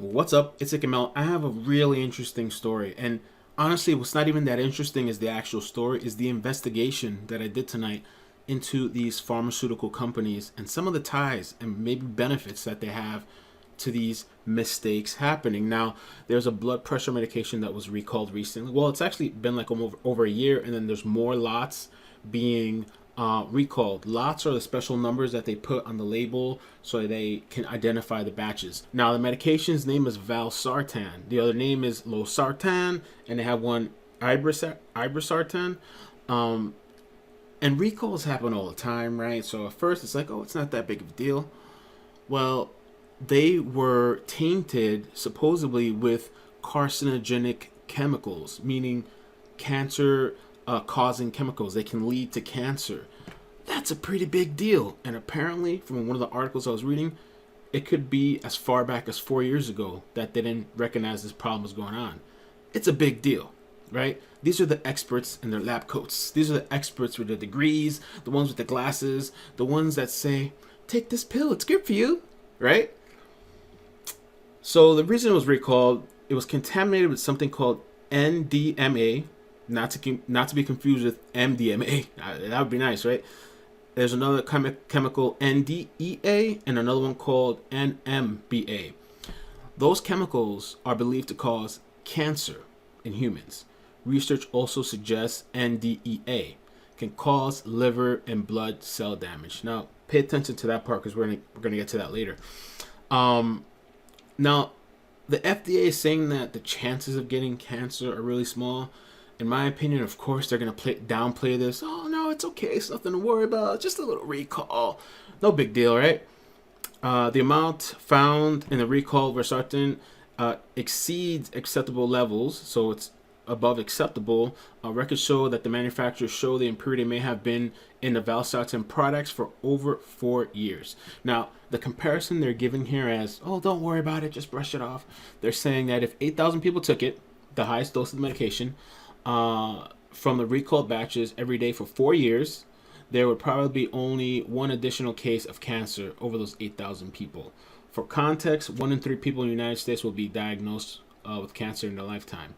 What's up? It's iCkEdMeL. I have a really interesting story. And honestly, what's not even that interesting is the actual story, is the investigation that I did tonight into these pharmaceutical companies and some of the ties and maybe benefits that they have to these mistakes happening. Now, there's a blood pressure medication that was recalled recently. Well, it's actually been like over a year, and then there's more lots being recalled. Lots are the special numbers that they put on the label so they can identify the batches. Now, the medication's name is valsartan. The other name is losartan, and they have one irbesartan. And recalls happen all the time, right? So at first it's like, oh, it's not that big of a deal. Well, they were tainted supposedly with carcinogenic chemicals, meaning cancer causing chemicals. They can lead to cancer. That's a pretty big deal. And apparently, from one of the articles I was reading, it could be as far back as 4 years ago that they didn't recognize this problem was going on. It's a big deal, right? These are the experts in their lab coats. These are the experts with the degrees, the ones with the glasses, the ones that say, take this pill, it's good for you, right? So the reason it was recalled, it was contaminated with something called NDMA, not to be confused with MDMA. That would be nice, right? There's another chemical NDEA and another one called NMBA. Those chemicals are believed to cause cancer in humans. Research also suggests NDEA can cause liver and blood cell damage. Now, pay attention to that part because we're gonna get to that later. Now, the FDA is saying that the chances of getting cancer are really small. In my opinion, of course, they're going to downplay this. Oh, no, it's okay. It's nothing to worry about. Just a little recall. No big deal, right? The amount found in the recall valsartan exceeds acceptable levels, so it's above acceptable. Records show that the manufacturers show the impurity may have been in the valsartan products for over 4 years. Now, the comparison they're giving here as, oh, don't worry about it, just brush it off. They're saying that if 8,000 people took it, the highest dose of the medication, from the recalled batches every day for 4 years, there would probably be only one additional case of cancer over those 8,000 people. For context, 1 in 3 people in the United States will be diagnosed with cancer in their lifetime.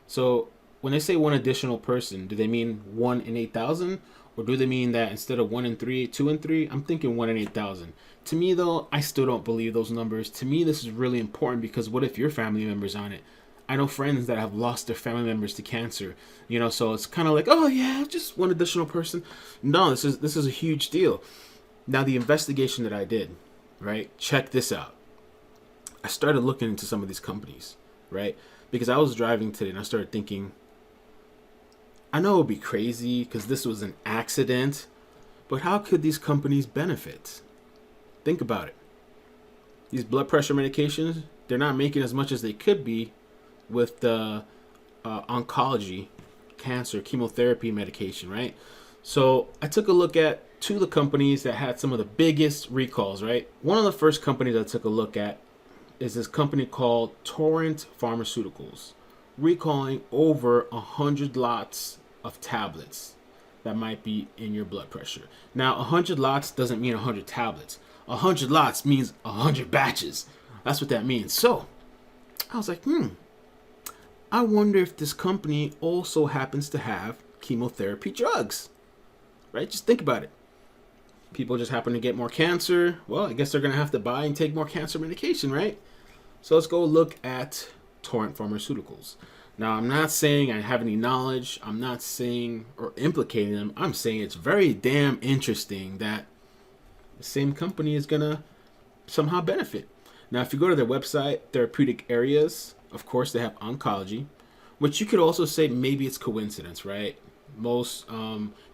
So when they say one additional person, do they mean 1 in 8,000? Or do they mean that instead of 1 in 3, 2 in 3? I'm thinking 1 in 8,000. To me, though, I still don't believe those numbers. To me, this is really important because what if your family member's on it? I know friends that have lost their family members to cancer, so it's kind of like, oh yeah, just one additional person. No, this is a huge deal. Now, the investigation that I did, right? Check this out. I started looking into some of these companies, right? Because I was driving today and I started thinking, I know it would be crazy because this was an accident, but how could these companies benefit? Think about it. These blood pressure medications, they're not making as much as they could be with the oncology, cancer, chemotherapy medication, right? So I took a look at 2 of the companies that had some of the biggest recalls, right? One of the first companies I took a look at is this company called Torrent Pharmaceuticals, recalling over 100 lots of tablets that might be in your blood pressure. Now, 100 lots doesn't mean 100 tablets. 100 lots means 100 batches. That's what that means. So I was like, I wonder if this company also happens to have chemotherapy drugs, right? Just think about it. People just happen to get more cancer. Well, I guess they're going to have to buy and take more cancer medication, right? So let's go look at Torrent Pharmaceuticals. Now, I'm not saying I have any knowledge. I'm not saying or implicating them. I'm saying it's very damn interesting that the same company is going to somehow benefit. Now, if you go to their website, therapeutic areas, of course, they have oncology, which you could also say maybe it's coincidence, right? Most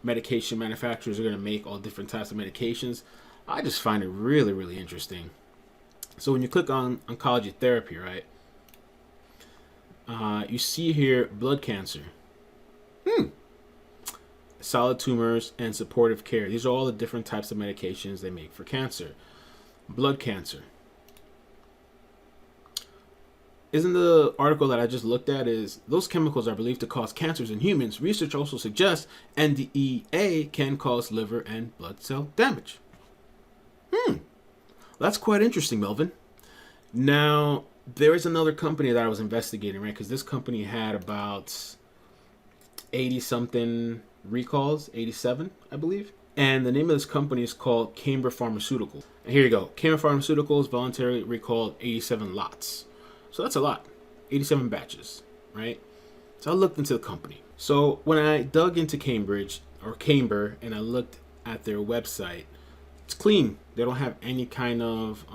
medication manufacturers are going to make all different types of medications. I just find it really, really interesting. So when you click on oncology therapy, right, you see here blood cancer, solid tumors, and supportive care. These are all the different types of medications they make for cancer. Blood cancer. Isn't the article that I just looked at is those chemicals are believed to cause cancers in humans. Research also suggests NDEA can cause liver and blood cell damage. That's quite interesting, Melvin. Now, there is another company that I was investigating, right? Because this company had about 80 something recalls, 87, I believe. And the name of this company is called Torrent Pharmaceuticals. And here you go. Torrent Pharmaceuticals voluntarily recalled 87 lots. So that's a lot. 87 batches, right? So I looked into the company. So when I dug into Cambridge or Camber and I looked at their website, it's clean. They don't have any kind of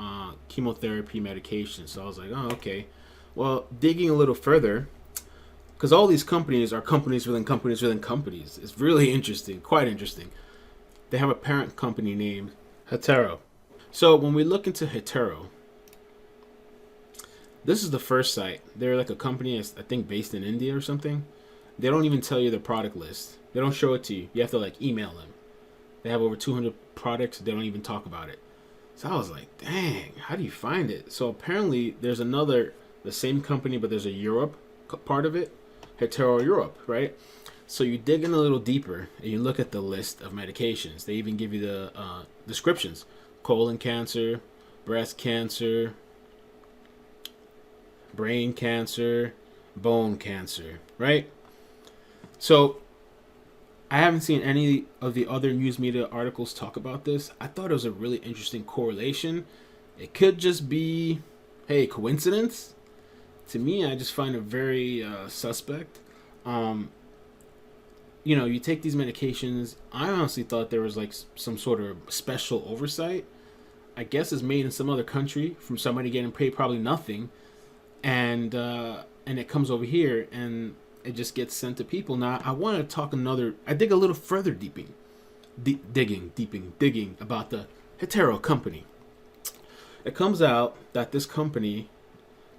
chemotherapy medication. So I was like, oh, okay. Well, digging a little further, because all these companies are companies within companies within companies. It's really interesting, quite interesting. They have a parent company named Hetaro. So when we look into Hetaro, this is the first site. They're like a company, I think, based in India or something. They don't even tell you their product list. They don't show it to you. You have to like email them. They have over 200 products. They don't even talk about it. So I was like, dang, how do you find it? So apparently there's the same company, but there's a Europe part of it. Hetero Europe, right? So you dig in a little deeper and you look at the list of medications. They even give you the descriptions: colon cancer, breast cancer, brain cancer, bone cancer, right? So I haven't seen any of the other news media articles talk about this. I thought it was a really interesting correlation. It could just be, hey, coincidence. To me, I just find it very suspect. You take these medications. I honestly thought there was like some sort of special oversight. I guess it's made in some other country from somebody getting paid probably nothing, and it comes over here and it just gets sent to people. Now I want to talk I dig a little further digging about the Hetero company. It comes out that this company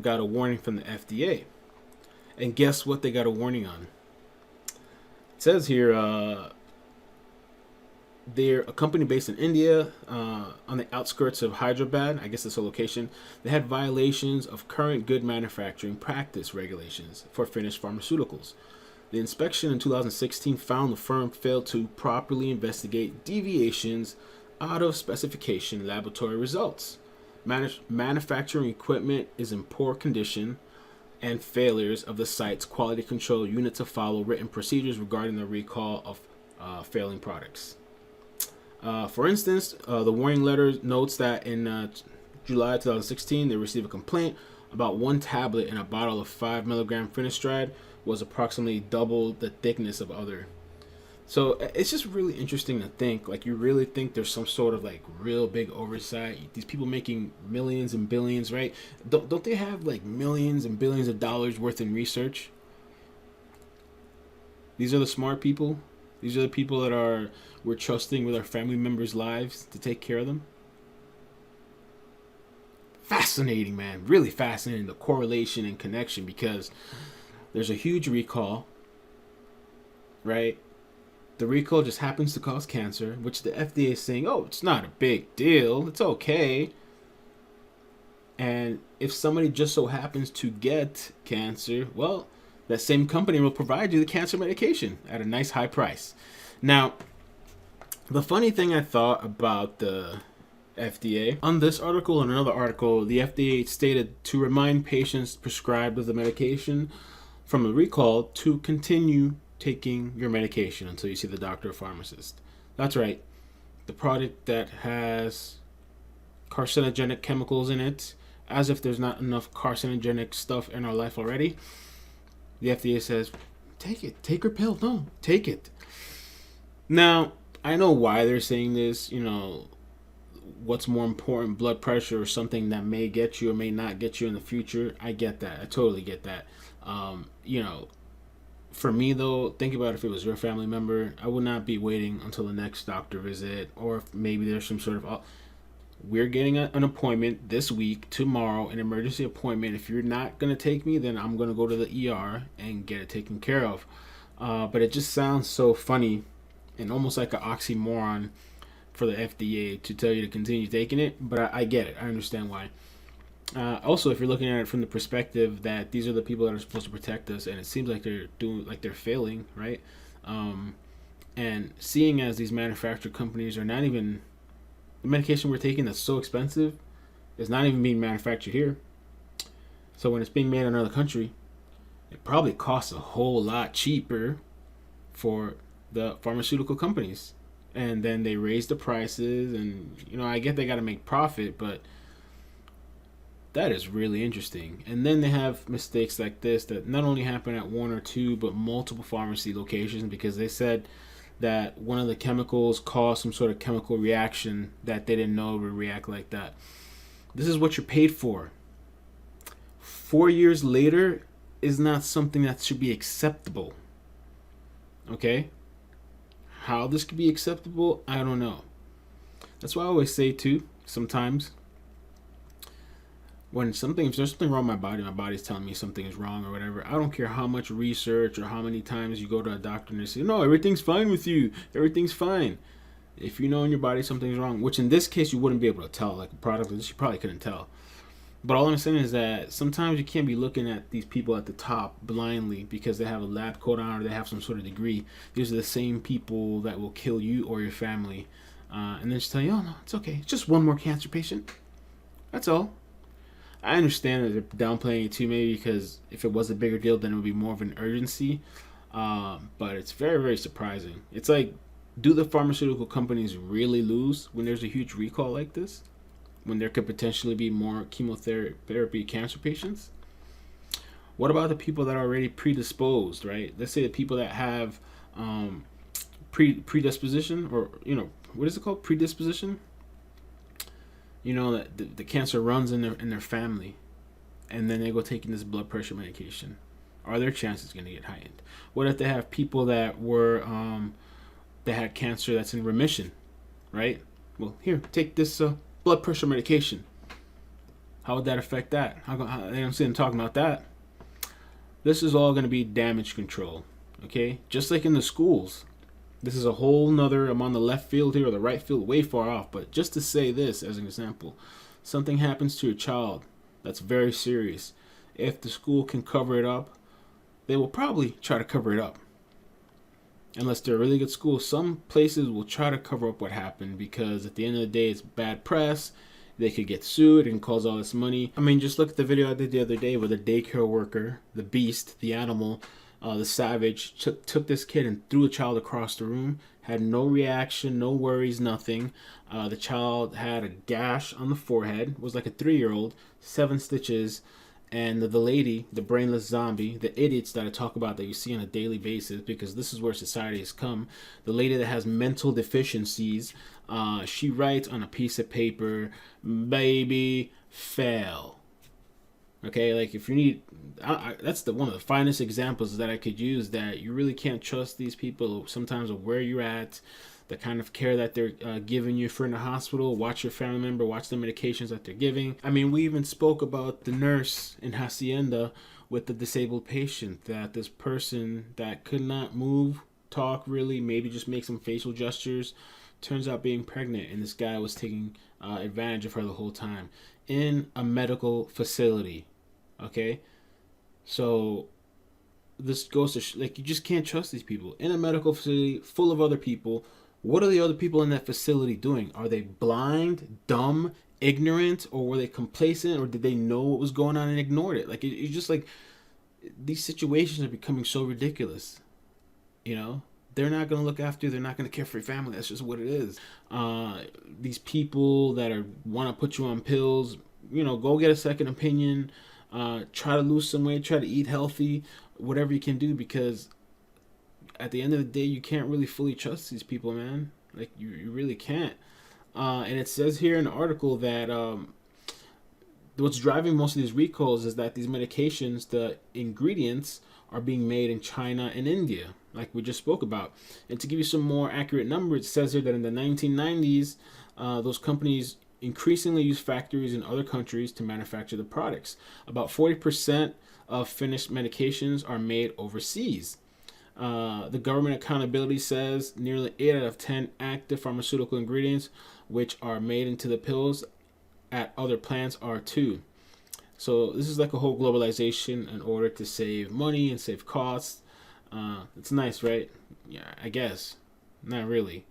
got a warning from the FDA, and guess what they got a warning on? It says here they're a company based in India, on the outskirts of Hyderabad. I guess that's a location. They had violations of current good manufacturing practice regulations for finished pharmaceuticals. The inspection in 2016 found the firm failed to properly investigate deviations out of specification laboratory results. Manufacturing equipment is in poor condition, and failures of the site's quality control unit to follow written procedures regarding the recall of failing products. For instance, the warning letter notes that in July 2016, they received a complaint about one tablet in a bottle of 5 milligram finasteride was approximately double the thickness of other. So it's just really interesting to think, like, you really think there's some sort of like real big oversight. These people making millions and billions, right? Don't they have like millions and billions of dollars worth in research? These are the smart people. These are the people that we're trusting with our family members' lives to take care of them. Fascinating, man. Really fascinating, the correlation and connection, because there's a huge recall, right? The recall just happens to cause cancer, which the FDA is saying, oh, it's not a big deal. It's okay. And if somebody just so happens to get cancer, well, that same company will provide you the cancer medication at a nice high price. Now, the funny thing I thought about the FDA, on this article and another article, the FDA stated to remind patients prescribed with the medication from a recall to continue taking your medication until you see the doctor or pharmacist. That's right. The product that has carcinogenic chemicals in it, as if there's not enough carcinogenic stuff in our life already, the FDA says, take it. Take your pill. No, take it. Now, I know why they're saying this. What's more important, blood pressure or something that may get you or may not get you in the future? I get that. I totally get that. For me, though, think about if it was your family member, I would not be waiting until the next doctor visit, or if maybe there's some sort of... we're getting an appointment this week, tomorrow, an emergency appointment. If you're not going to take me, then I'm going to go to the ER and get it taken care of. But it just sounds so funny and almost like an oxymoron for the FDA to tell you to continue taking it. But I get it. I understand why. Also, if you're looking at it from the perspective that these are the people that are supposed to protect us, and it seems like they're failing, right? And seeing as these manufacturer companies are not even... the medication we're taking that's so expensive is not even being manufactured here. So when it's being made in another country, it probably costs a whole lot cheaper for the pharmaceutical companies. And then they raise the prices, and I get they got to make profit, but that is really interesting. And then they have mistakes like this that not only happen at one or two, but multiple pharmacy locations, because they said that one of the chemicals caused some sort of chemical reaction that they didn't know would react like that. This is what you're paid for. 4 years later is not something that should be acceptable. Okay? How this could be acceptable, I don't know. That's why I always say too, sometimes if there's something wrong with my body's telling me something is wrong or whatever, I don't care how much research or how many times you go to a doctor and they say, no, everything's fine with you. Everything's fine. If you know in your body something's wrong, which in this case you wouldn't be able to tell, like a product like this, you probably couldn't tell. But all I'm saying is that sometimes you can't be looking at these people at the top blindly because they have a lab coat on or they have some sort of degree. These are the same people that will kill you or your family. And then just tell you, oh no, it's okay. It's just one more cancer patient. That's all. I understand that they're downplaying it too, maybe because if it was a bigger deal, then it would be more of an urgency. But it's very, very surprising. It's like, do the pharmaceutical companies really lose when there's a huge recall like this? When there could potentially be more chemotherapy cancer patients? What about the people that are already predisposed, right? Let's say the people that have predisposition, or, what is it called? Predisposition? That the cancer runs in their family, and then they go taking this blood pressure medication. Are their chances going to get heightened? What if they have people that that had cancer that's in remission, right? Well, here, take this blood pressure medication. How would that affect that? I don't see them talking about that. This is all going to be damage control, okay? Just like in the schools. This is a whole nother, I'm on the left field here or the right field, way far off, but just to say this as an example, something happens to a child that's very serious. If the school can cover it up, they will probably try to cover it up. Unless they're a really good school, some places will try to cover up what happened because at the end of the day, it's bad press. They could get sued and cause all this money. I mean, just look at the video I did the other day where the daycare worker, the beast, the animal, the savage, took this kid and threw the child across the room. Had no reaction, no worries, nothing. The child had a gash on the forehead. It was like a 3-year-old, 7 stitches. And the lady, the brainless zombie, the idiots that I talk about that you see on a daily basis, because this is where society has come. The lady that has mental deficiencies, she writes on a piece of paper, baby, fail. Okay, like if you need, that's one of the finest examples that I could use, that you really can't trust these people sometimes of where you're at, the kind of care that they're giving you. If you're in the hospital, watch your family member, watch the medications that they're giving. I mean, we even spoke about the nurse in Hacienda with the disabled patient, that this person that could not move, talk really, maybe just make some facial gestures, turns out being pregnant, and this guy was taking advantage of her the whole time in a medical facility. Okay, so this goes to you just can't trust these people in a medical facility full of other people. What are the other people in that facility doing? Are they blind, dumb, ignorant, or were they complacent, or did they know what was going on and ignored it? Like it's just like these situations are becoming so ridiculous. They're not going to look after you. They're not going to care for your family. That's just what it is. These people that want to put you on pills, go get a second opinion. Try to lose some weight. Try to eat healthy. Whatever you can do, because at the end of the day, you can't really fully trust these people, man. Like you really can't. And it says here in the article that what's driving most of these recalls is that these medications, the ingredients, are being made in China and India, like we just spoke about. And to give you some more accurate numbers, it says here that in the 1990s, those companies increasingly use factories in other countries to manufacture the products. About 40% of finished medications are made overseas. The government accountability says nearly 8 out of 10 active pharmaceutical ingredients which are made into the pills at other plants are too. So this is like a whole globalization in order to save money and save costs. It's nice, right? Yeah, I guess. Not really.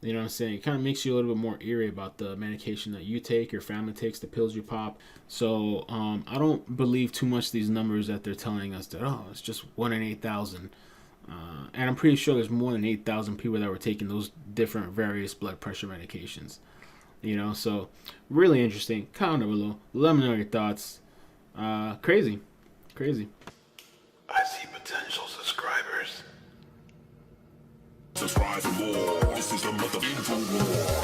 You know what I'm saying? It kind of makes you a little bit more eerie about the medication that you take, your family takes, the pills you pop. So I don't believe too much these numbers that they're telling us that, oh, it's just 1 in 8,000. And I'm pretty sure there's more than 8,000 people that were taking those different various blood pressure medications. You know, so really interesting. Comment down below. Let me know your thoughts. Crazy. Crazy. I see potential subscribers. Subscribe for more. This is the mother info war.